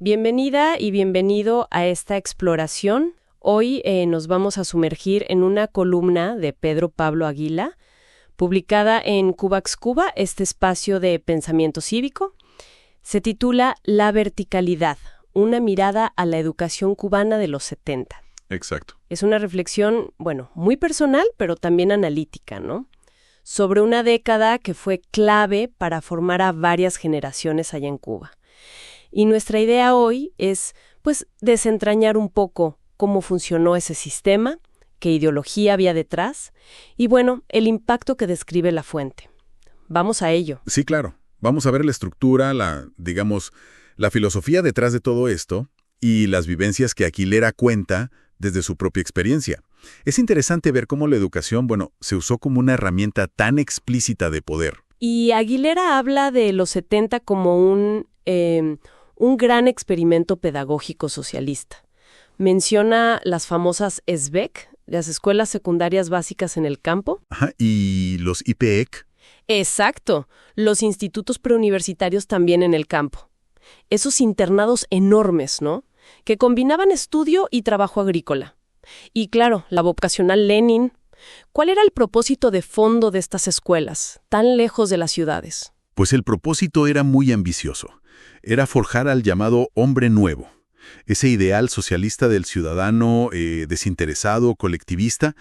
Bienvenida y bienvenido a esta exploración. Hoy nos vamos a sumergir en una columna de Pedro Pablo Aguila, publicada en Cubax Cuba, este espacio de pensamiento cívico. Se titula La verticalidad, una mirada a la educación cubana de los 70. Exacto. Es una reflexión, muy personal, pero también analítica, ¿no? Sobre una década que fue clave para formar a varias generaciones allá en Cuba. Y nuestra idea hoy es, desentrañar un poco cómo funcionó ese sistema, qué ideología había detrás y, el impacto que describe la fuente. Vamos a ello. Sí, claro. Vamos a ver la estructura, la filosofía detrás de todo esto y las vivencias que Aguilera cuenta desde su propia experiencia. Es interesante ver cómo la educación, se usó como una herramienta tan explícita de poder. Y Aguilera habla de los 70 como un gran experimento pedagógico socialista. Menciona las famosas SBEC, las escuelas secundarias básicas en el campo. Ajá, y los IPEC. Exacto, los institutos preuniversitarios también en el campo. Esos internados enormes, ¿no?, que combinaban estudio y trabajo agrícola. Y claro, la vocacional Lenin. ¿Cuál era el propósito de fondo de estas escuelas, tan lejos de las ciudades? Pues el propósito era muy ambicioso. Era forjar al llamado hombre nuevo. Ese ideal socialista del ciudadano desinteresado, colectivista.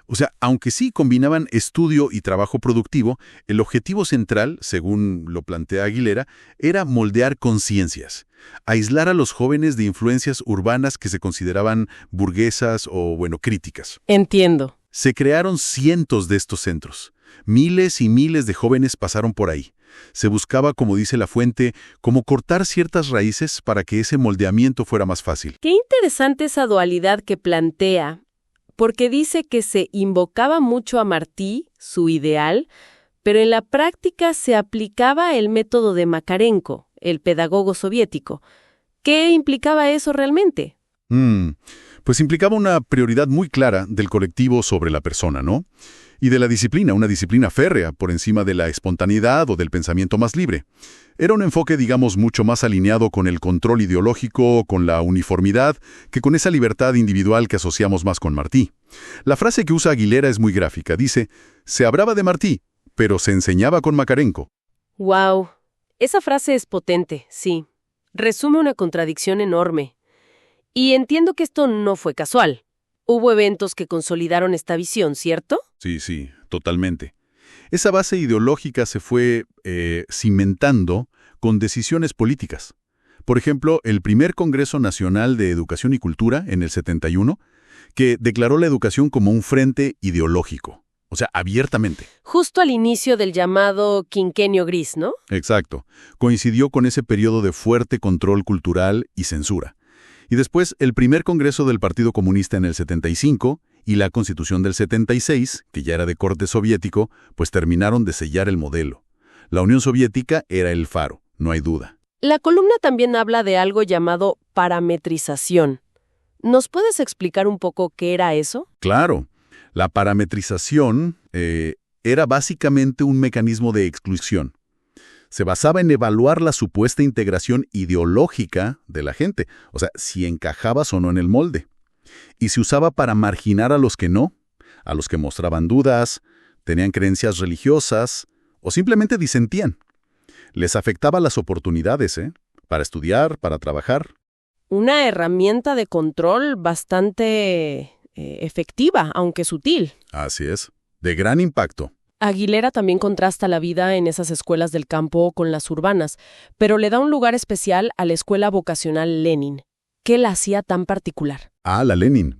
O sea, aunque sí combinaban estudio y trabajo productivo, el objetivo central, según lo plantea Aguilera, era moldear conciencias, aislar a los jóvenes de influencias urbanas que se consideraban burguesas o, críticas. Entiendo. Se crearon cientos de estos centros. Miles y miles de jóvenes pasaron por ahí. Se buscaba, como dice la fuente, como cortar ciertas raíces para que ese moldeamiento fuera más fácil. Qué interesante esa dualidad que plantea, porque dice que se invocaba mucho a Martí, su ideal, pero en la práctica se aplicaba el método de Makarenko, el pedagogo soviético. ¿Qué implicaba eso realmente? Pues implicaba una prioridad muy clara del colectivo sobre la persona, ¿no? Y de la disciplina, una disciplina férrea, por encima de la espontaneidad o del pensamiento más libre. Era un enfoque, mucho más alineado con el control ideológico, con la uniformidad, que con esa libertad individual que asociamos más con Martí. La frase que usa Aguilera es muy gráfica. Dice, se hablaba de Martí, pero se enseñaba con Makarenko. ¡Wow! Esa frase es potente, sí. Resume una contradicción enorme. Y entiendo que esto no fue casual. Hubo eventos que consolidaron esta visión, ¿cierto? Sí, totalmente. Esa base ideológica se fue cimentando con decisiones políticas. Por ejemplo, el primer Congreso Nacional de Educación y Cultura, en el 71, que declaró la educación como un frente ideológico. O sea, abiertamente. Justo al inicio del llamado quinquenio gris, ¿no? Exacto. Coincidió con ese periodo de fuerte control cultural y censura. Y después, el primer Congreso del Partido Comunista en el 75 y la Constitución del 76, que ya era de corte soviético, pues terminaron de sellar el modelo. La Unión Soviética era el faro, no hay duda. La columna también habla de algo llamado parametrización. ¿Nos puedes explicar un poco qué era eso? Claro. La parametrización era básicamente un mecanismo de exclusión. Se basaba en evaluar la supuesta integración ideológica de la gente, o sea, si encajabas o no en el molde. Y se usaba para marginar a los que no, a los que mostraban dudas, tenían creencias religiosas o simplemente disentían. Les afectaba las oportunidades, para estudiar, para trabajar. Una herramienta de control bastante efectiva, aunque sutil. Así es, de gran impacto. Aguilera también contrasta la vida en esas escuelas del campo con las urbanas, pero le da un lugar especial a la escuela vocacional Lenin. ¿Qué la hacía tan particular? La Lenin.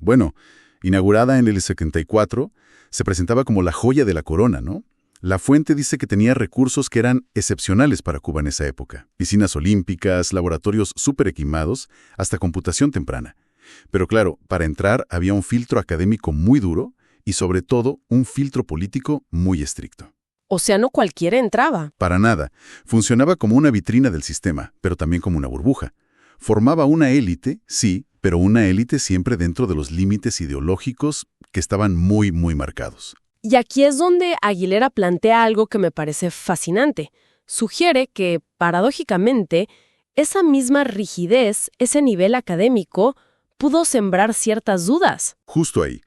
Inaugurada en el 74, se presentaba como la joya de la corona, ¿no? La fuente dice que tenía recursos que eran excepcionales para Cuba en esa época. Piscinas olímpicas, laboratorios súper equipados, hasta computación temprana. Pero claro, para entrar había un filtro académico muy duro y sobre todo un filtro político muy estricto. O sea, no cualquiera entraba. Para nada. Funcionaba como una vitrina del sistema, pero también como una burbuja. Formaba una élite, sí, pero una élite siempre dentro de los límites ideológicos que estaban muy, muy marcados. Y aquí es donde Aguilera plantea algo que me parece fascinante. Sugiere que, paradójicamente, esa misma rigidez, ese nivel académico, pudo sembrar ciertas dudas. Justo ahí.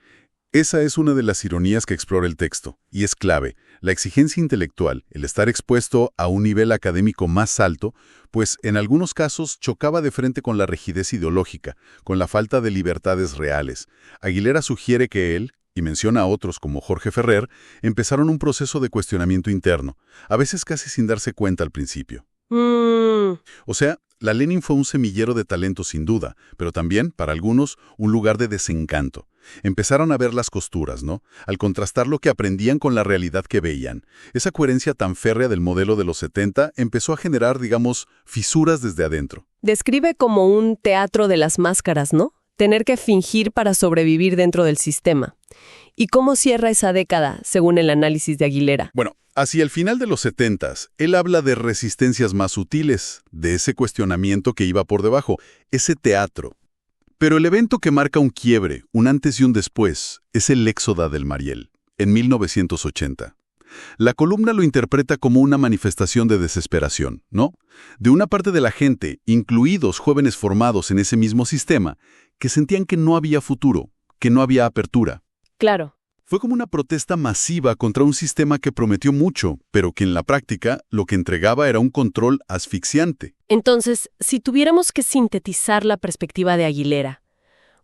Esa es una de las ironías que explora el texto, y es clave. La exigencia intelectual, el estar expuesto a un nivel académico más alto, pues en algunos casos chocaba de frente con la rigidez ideológica, con la falta de libertades reales. Aguilera sugiere que él, y menciona a otros como Jorge Ferrer, empezaron un proceso de cuestionamiento interno, a veces casi sin darse cuenta al principio. O sea, la Lenin fue un semillero de talento sin duda, pero también, para algunos, un lugar de desencanto. Empezaron a ver las costuras, ¿no? Al contrastar lo que aprendían con la realidad que veían. Esa coherencia tan férrea del modelo de los 70 empezó a generar, digamos, fisuras desde adentro. Describe como un teatro de las máscaras, ¿no? Tener que fingir para sobrevivir dentro del sistema. ¿Y cómo cierra esa década, según el análisis de Aguilera? Bueno, hacia el final de los 70s, él habla de resistencias más sutiles, de ese cuestionamiento que iba por debajo, ese teatro. Pero el evento que marca un quiebre, un antes y un después, es el Éxodo del Mariel, en 1980. La columna lo interpreta como una manifestación de desesperación, ¿no? De una parte de la gente, incluidos jóvenes formados en ese mismo sistema, que sentían que no había futuro, que no había apertura. Claro. Fue como una protesta masiva contra un sistema que prometió mucho, pero que en la práctica lo que entregaba era un control asfixiante. Entonces, si tuviéramos que sintetizar la perspectiva de Aguilera,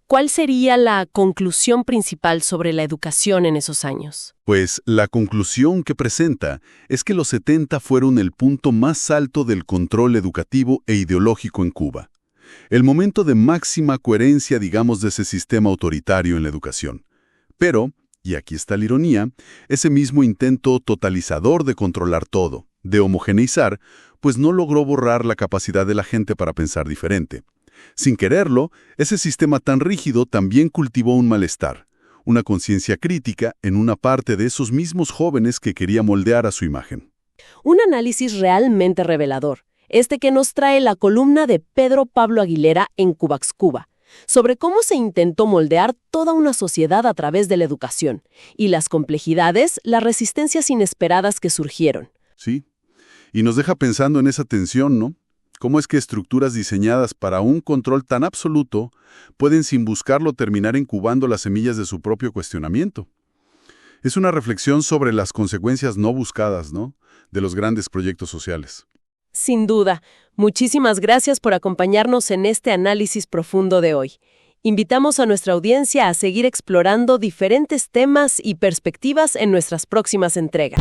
¿cuál sería la conclusión principal sobre la educación en esos años? Pues la conclusión que presenta es que los 70 fueron el punto más alto del control educativo e ideológico en Cuba. El momento de máxima coherencia, digamos, de ese sistema autoritario en la educación. Pero, y aquí está la ironía, ese mismo intento totalizador de controlar todo, de homogeneizar, pues no logró borrar la capacidad de la gente para pensar diferente. Sin quererlo, ese sistema tan rígido también cultivó un malestar, una conciencia crítica en una parte de esos mismos jóvenes que quería moldear a su imagen. Un análisis realmente revelador, este que nos trae la columna de Pedro Pablo Aguilera en Cubax Cuba, sobre cómo se intentó moldear toda una sociedad a través de la educación, y las complejidades, las resistencias inesperadas que surgieron. Sí, y nos deja pensando en esa tensión, ¿no? ¿Cómo es que estructuras diseñadas para un control tan absoluto pueden sin buscarlo terminar incubando las semillas de su propio cuestionamiento? Es una reflexión sobre las consecuencias no buscadas, ¿no?, de los grandes proyectos sociales. Sin duda. Muchísimas gracias por acompañarnos en este análisis profundo de hoy. Invitamos a nuestra audiencia a seguir explorando diferentes temas y perspectivas en nuestras próximas entregas.